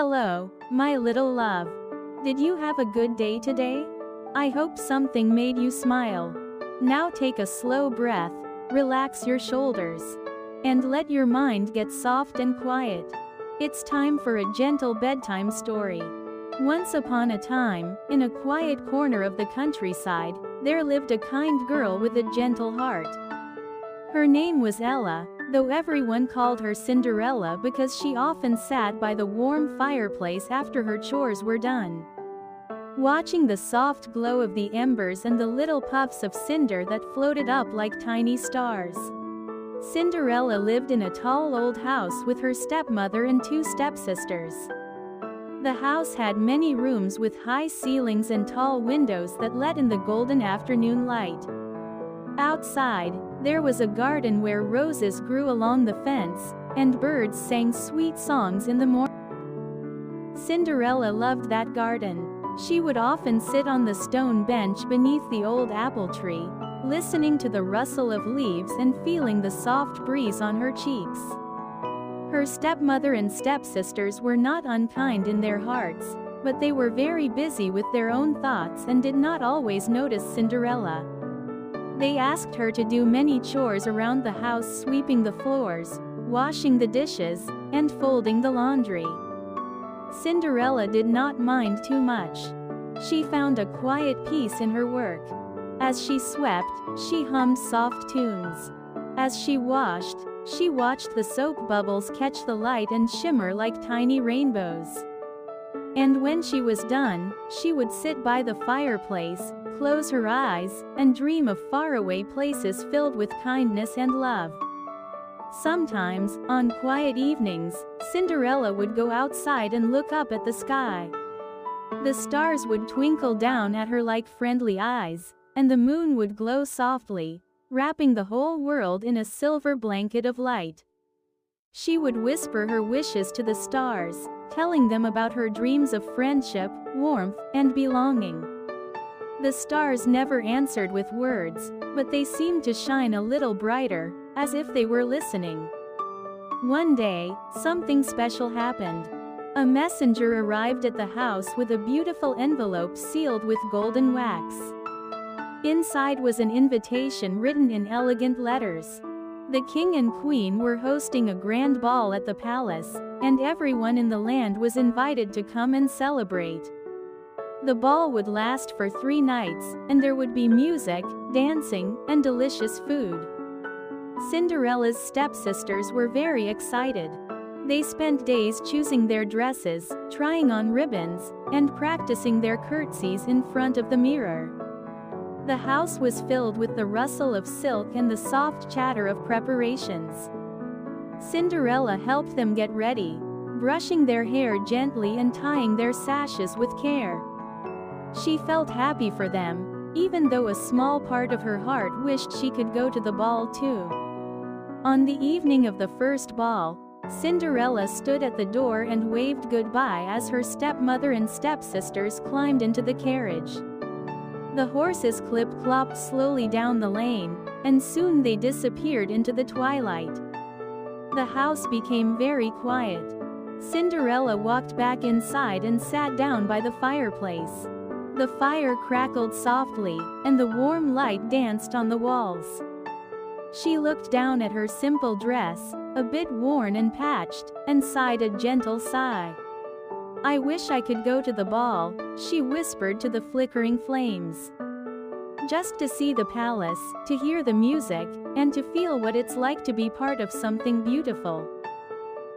Hello, my little love. Did you have a good day today? I hope something made you smile. Now take a slow breath, relax your shoulders, and let your mind get soft and quiet. It's time for a gentle bedtime story. Once upon a time, in a quiet corner of the countryside, there lived a kind girl with a gentle heart. Her name was Ella, though everyone called her Cinderella because she often sat by the warm fireplace after her chores were done, watching the soft glow of the embers and the little puffs of cinder that floated up like tiny stars. Cinderella lived in a tall old house with her stepmother and two stepsisters. The house had many rooms with high ceilings and tall windows that let in the golden afternoon light. Outside, there was a garden where roses grew along the fence, and birds sang sweet songs in the morning. Cinderella loved that garden. She would often sit on the stone bench beneath the old apple tree, listening to the rustle of leaves and feeling the soft breeze on her cheeks. Her stepmother and stepsisters were not unkind in their hearts, but they were very busy with their own thoughts and did not always notice Cinderella. They asked her to do many chores around the house, sweeping the floors, washing the dishes, and folding the laundry. Cinderella did not mind too much. She found a quiet peace in her work. As she swept, she hummed soft tunes. As she washed, she watched the soap bubbles catch the light and shimmer like tiny rainbows. And when she was done, she would sit by the fireplace, close her eyes, and dream of faraway places filled with kindness and love. Sometimes, on quiet evenings, Cinderella would go outside and look up at the sky. The stars would twinkle down at her like friendly eyes, and the moon would glow softly, wrapping the whole world in a silver blanket of light. She would whisper her wishes to the stars, telling them about her dreams of friendship, warmth, and belonging. The stars never answered with words, but they seemed to shine a little brighter, as if they were listening. One day, something special happened. A messenger arrived at the house with a beautiful envelope sealed with golden wax. Inside was an invitation written in elegant letters. The king and queen were hosting a grand ball at the palace, and everyone in the land was invited to come and celebrate. The ball would last for 3 nights, and there would be music, dancing, and delicious food. Cinderella's stepsisters were very excited. They spent days choosing their dresses, trying on ribbons, and practicing their curtsies in front of the mirror. The house was filled with the rustle of silk and the soft chatter of preparations. Cinderella helped them get ready, brushing their hair gently and tying their sashes with care. She felt happy for them, even though a small part of her heart wished she could go to the ball too. On the evening of the first ball, Cinderella stood at the door and waved goodbye as her stepmother and stepsisters climbed into the carriage. The horses clip-clopped slowly down the lane, and soon they disappeared into the twilight. The house became very quiet. Cinderella walked back inside and sat down by the fireplace. The fire crackled softly, and the warm light danced on the walls. She looked down at her simple dress, a bit worn and patched, and sighed a gentle sigh. "I wish I could go to the ball," she whispered to the flickering flames. "Just to see the palace, to hear the music, and to feel what it's like to be part of something beautiful."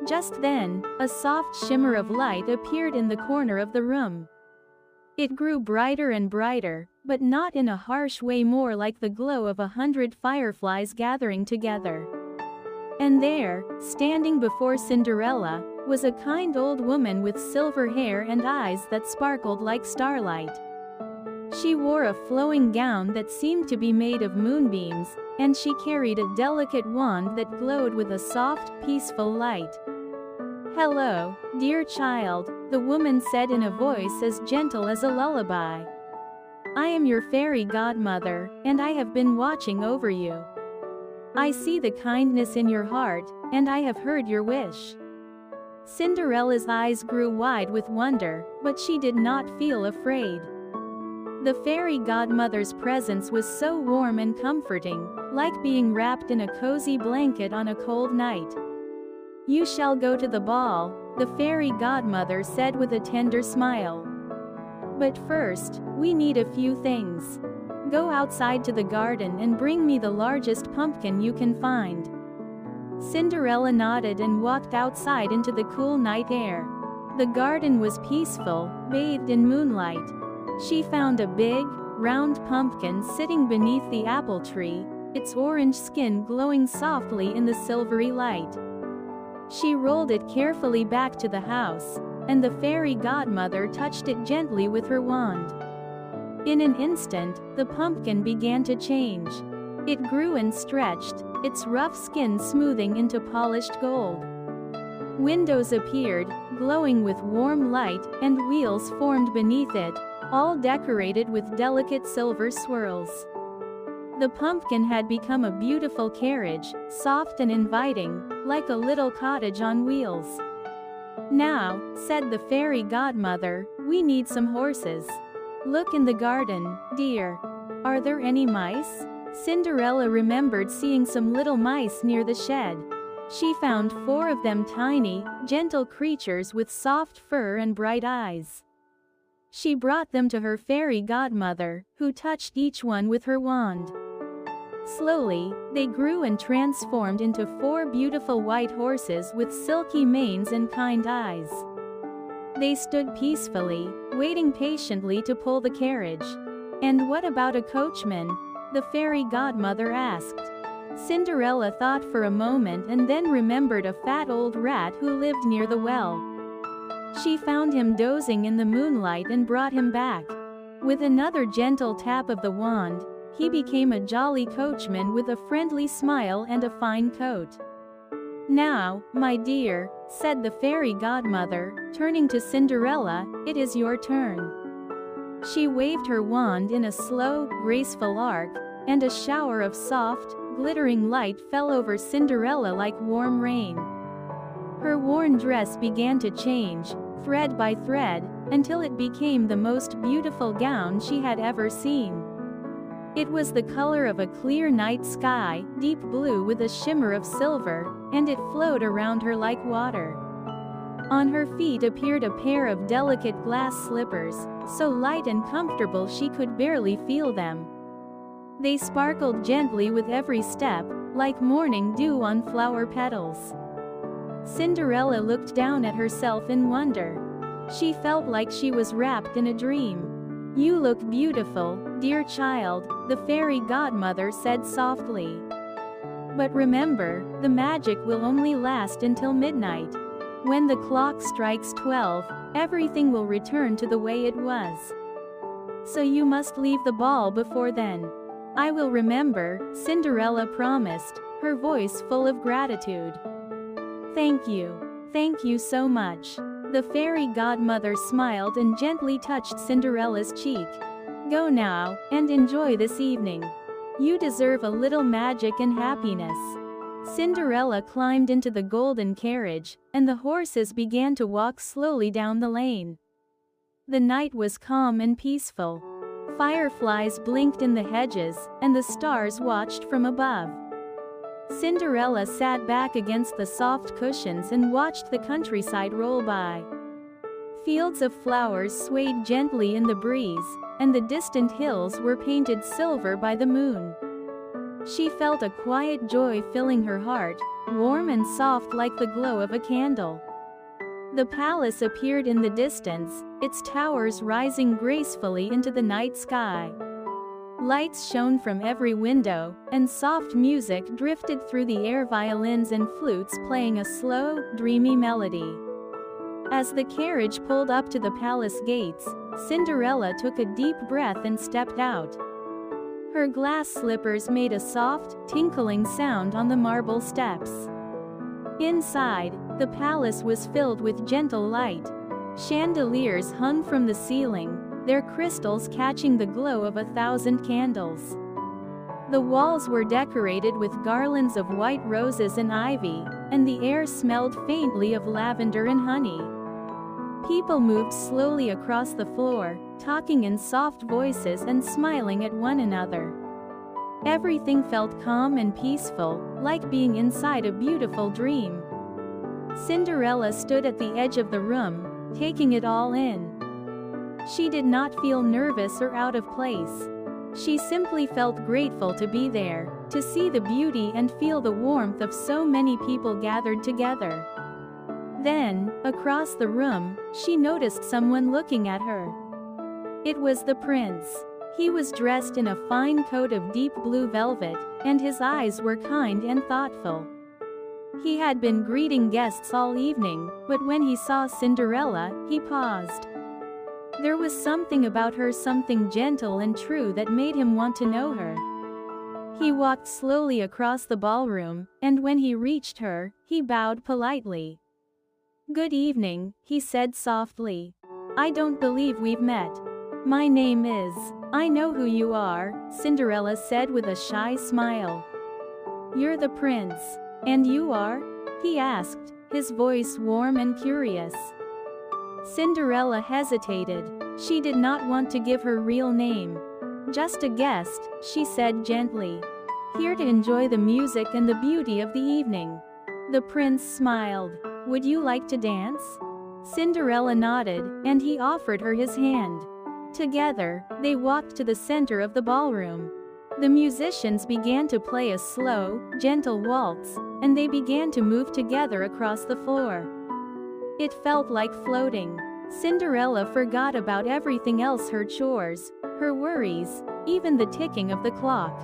Just then, a soft shimmer of light appeared in the corner of the room. It grew brighter and brighter, but not in a harsh way, more like the glow of 100 fireflies gathering together. And there, standing before Cinderella, was a kind old woman with silver hair and eyes that sparkled like starlight. She wore a flowing gown that seemed to be made of moonbeams, and she carried a delicate wand that glowed with a soft, peaceful light. "Hello, dear child," the woman said in a voice as gentle as a lullaby. "I am your fairy godmother, and I have been watching over you. I see the kindness in your heart, and I have heard your wish. Cinderella's eyes grew wide with wonder, but she did not feel afraid. The fairy godmother's presence was so warm and comforting, like being wrapped in a cozy blanket on a cold night. "You shall go to the ball," the fairy godmother said with a tender smile. "But first, we need a few things. Go outside to the garden and bring me the largest pumpkin you can find." Cinderella nodded and walked outside into the cool night air. The garden was peaceful, bathed in moonlight. She found a big, round pumpkin sitting beneath the apple tree, its orange skin glowing softly in the silvery light. She rolled it carefully back to the house, and the fairy godmother touched it gently with her wand. In an instant, the pumpkin began to change. It grew and stretched, its rough skin smoothing into polished gold. Windows appeared, glowing with warm light, and wheels formed beneath it, all decorated with delicate silver swirls. The pumpkin had become a beautiful carriage, soft and inviting, like a little cottage on wheels. "Now," said the fairy godmother, "we need some horses. Look in the garden, dear. Are there any mice?" Cinderella remembered seeing some little mice near the shed. She found 4 of them, tiny, gentle creatures with soft fur and bright eyes. She brought them to her fairy godmother, who touched each one with her wand. Slowly, they grew and transformed into 4 beautiful white horses with silky manes and kind eyes. They stood peacefully, waiting patiently to pull the carriage. "And what about a coachman?" the fairy godmother asked. Cinderella thought for a moment and then remembered a fat old rat who lived near the well. She found him dozing in the moonlight and brought him back. With another gentle tap of the wand, he became a jolly coachman with a friendly smile and a fine coat. "Now, my dear," said the fairy godmother, turning to Cinderella, "it is your turn." She waved her wand in a slow, graceful arc, and a shower of soft, glittering light fell over Cinderella like warm rain. Her worn dress began to change, thread by thread, until it became the most beautiful gown she had ever seen. It was the color of a clear night sky, deep blue with a shimmer of silver, and it flowed around her like water. On her feet appeared a pair of delicate glass slippers, so light and comfortable she could barely feel them. They sparkled gently with every step, like morning dew on flower petals. Cinderella looked down at herself in wonder. She felt like she was wrapped in a dream. "You look beautiful, dear child," the fairy godmother said softly. "But remember, the magic will only last until midnight. When the clock strikes 12, everything will return to the way it was. So you must leave the ball before then." "I will remember," Cinderella promised, her voice full of gratitude. Thank you so much." The fairy godmother smiled and gently touched Cinderella's cheek. "Go now, and enjoy this evening. You deserve a little magic and happiness." Cinderella climbed into the golden carriage, and the horses began to walk slowly down the lane. The night was calm and peaceful. Fireflies blinked in the hedges, and the stars watched from above. Cinderella sat back against the soft cushions and watched the countryside roll by. Fields of flowers swayed gently in the breeze, and the distant hills were painted silver by the moon. She felt a quiet joy filling her heart, warm and soft like the glow of a candle. The palace appeared in the distance, its towers rising gracefully into the night sky. Lights shone from every window, and soft music drifted through the air, violins and flutes playing a slow, dreamy melody. As the carriage pulled up to the palace gates, Cinderella took a deep breath and stepped out. Her glass slippers made a soft, tinkling sound on the marble steps. Inside, the palace was filled with gentle light. Chandeliers hung from the ceiling, their crystals catching the glow of 1,000 candles. The walls were decorated with garlands of white roses and ivy, and the air smelled faintly of lavender and honey. People moved slowly across the floor, talking in soft voices and smiling at one another. Everything felt calm and peaceful, like being inside a beautiful dream. Cinderella stood at the edge of the room, taking it all in. She did not feel nervous or out of place. She simply felt grateful to be there, to see the beauty and feel the warmth of so many people gathered together. Then, across the room, she noticed someone looking at her. It was the prince. He was dressed in a fine coat of deep blue velvet, and his eyes were kind and thoughtful. He had been greeting guests all evening, but when he saw Cinderella, he paused. There was something about her, something gentle and true, that made him want to know her. He walked slowly across the ballroom, and when he reached her, he bowed politely. "Good evening," he said softly. "I don't believe we've met. My name is..." "I know who you are," Cinderella said with a shy smile. "You're the prince. And you are?" he asked, his voice warm and curious. Cinderella hesitated. She did not want to give her real name. "Just a guest," she said gently. "Here to enjoy the music and the beauty of the evening." The prince smiled. "Would you like to dance?" Cinderella nodded, and he offered her his hand. Together, they walked to the center of the ballroom. The musicians began to play a slow, gentle waltz, and they began to move together across the floor. It felt like floating. Cinderella forgot about everything else, her chores, her worries, even the ticking of the clock.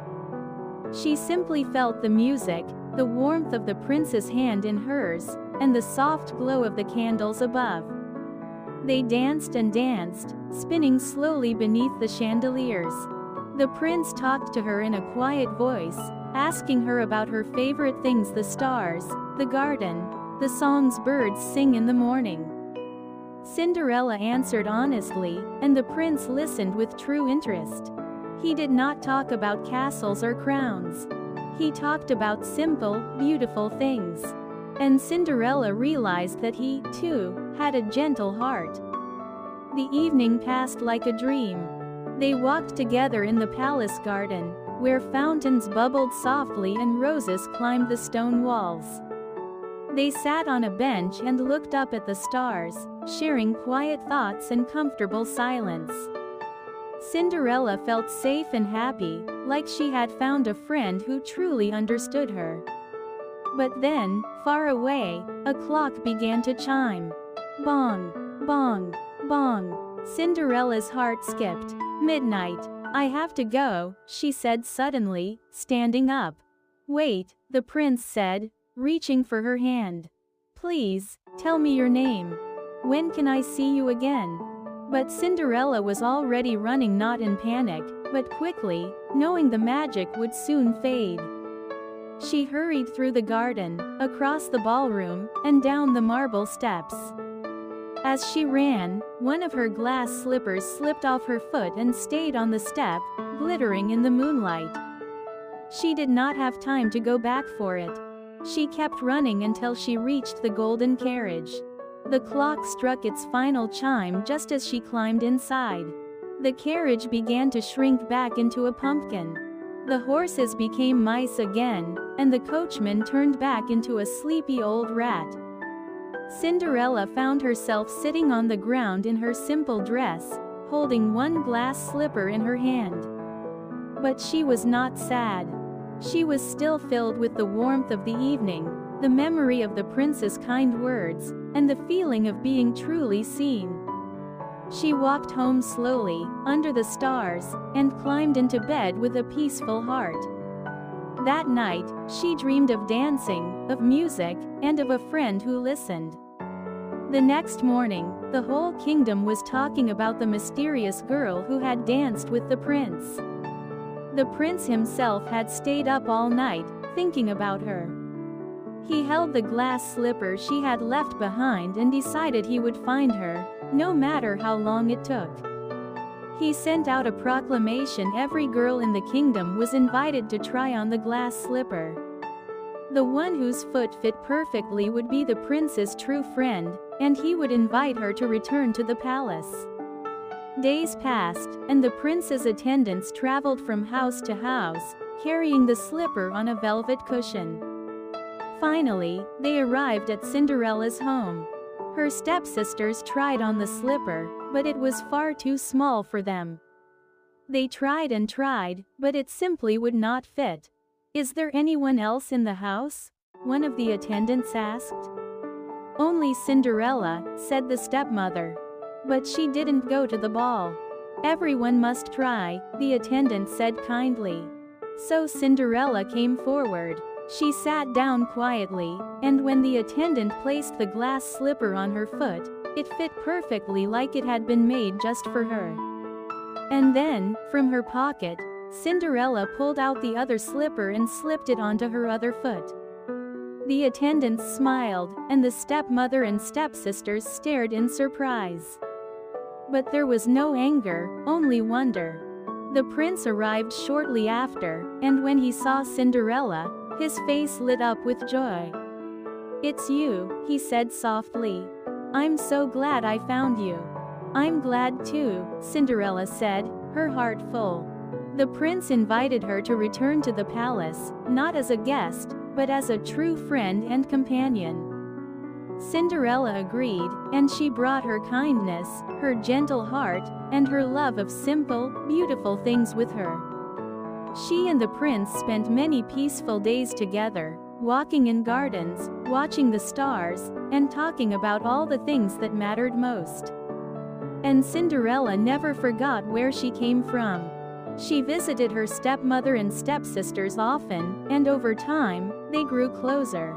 She simply felt the music, the warmth of the prince's hand in hers, and the soft glow of the candles above. They danced and danced, spinning slowly beneath the chandeliers. The prince talked to her in a quiet voice, asking her about her favorite things: the stars, the garden, the songs birds sing in the morning. Cinderella answered honestly, and the prince listened with true interest. He did not talk about castles or crowns. He talked about simple, beautiful things. And Cinderella realized that he, too, had a gentle heart. The evening passed like a dream. They walked together in the palace garden, where fountains bubbled softly and roses climbed the stone walls. They sat on a bench and looked up at the stars, sharing quiet thoughts and comfortable silence. Cinderella felt safe and happy, like she had found a friend who truly understood her. But then, far away, a clock began to chime. Bong, bong, bong. Cinderella's heart skipped. "Midnight. I have to go," she said suddenly, standing up. "Wait," the prince said, reaching for her hand. "Please, tell me your name. When can I see you again?" But Cinderella was already running, not in panic, but quickly, knowing the magic would soon fade. She hurried through the garden, across the ballroom, and down the marble steps. As she ran, one of her glass slippers slipped off her foot and stayed on the step, glittering in the moonlight. She did not have time to go back for it. She kept running until she reached the golden carriage. The clock struck its final chime just as she climbed inside. The carriage began to shrink back into a pumpkin. The horses became mice again, and the coachman turned back into a sleepy old rat. Cinderella found herself sitting on the ground in her simple dress, holding one glass slipper in her hand. But she was not sad. She was still filled with the warmth of the evening, the memory of the prince's kind words, and the feeling of being truly seen. She walked home slowly, under the stars, and climbed into bed with a peaceful heart. That night, she dreamed of dancing, of music, and of a friend who listened. The next morning, the whole kingdom was talking about the mysterious girl who had danced with the prince. The prince himself had stayed up all night, thinking about her. He held the glass slipper she had left behind and decided he would find her, no matter how long it took. He sent out a proclamation: every girl in the kingdom was invited to try on the glass slipper. The one whose foot fit perfectly would be the prince's true friend, and he would invite her to return to the palace. Days passed, and the prince's attendants traveled from house to house, carrying the slipper on a velvet cushion. Finally, they arrived at Cinderella's home. Her stepsisters tried on the slipper, but it was far too small for them. They tried and tried, but it simply would not fit. "Is there anyone else in the house?" one of the attendants asked. "Only Cinderella," said the stepmother. "But she didn't go to the ball." "Everyone must try," the attendant said kindly. So Cinderella came forward. She sat down quietly, and when the attendant placed the glass slipper on her foot, it fit perfectly like it had been made just for her. And then, from her pocket, Cinderella pulled out the other slipper and slipped it onto her other foot. The attendants smiled, and the stepmother and stepsisters stared in surprise. But there was no anger, only wonder. The prince arrived shortly after, and when he saw Cinderella, his face lit up with joy. "It's you," he said softly. "I'm so glad I found you." "I'm glad too," Cinderella said, her heart full. The prince invited her to return to the palace, not as a guest, but as a true friend and companion. Cinderella agreed, and she brought her kindness, her gentle heart, and her love of simple, beautiful things with her. She and the prince spent many peaceful days together, walking in gardens, watching the stars, and talking about all the things that mattered most. And Cinderella never forgot where she came from. She visited her stepmother and stepsisters often, and over time, they grew closer.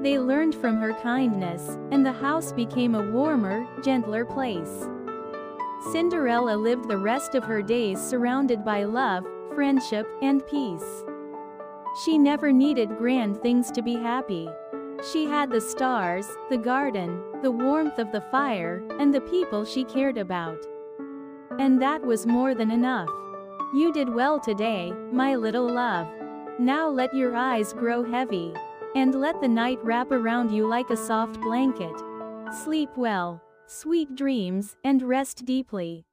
They learned from her kindness, and the house became a warmer, gentler place. Cinderella lived the rest of her days surrounded by love, friendship, and peace. She never needed grand things to be happy. She had the stars, the garden, the warmth of the fire, and the people she cared about. And that was more than enough. You did well today, my little love. Now let your eyes grow heavy, and let the night wrap around you like a soft blanket. Sleep well, sweet dreams, and rest deeply.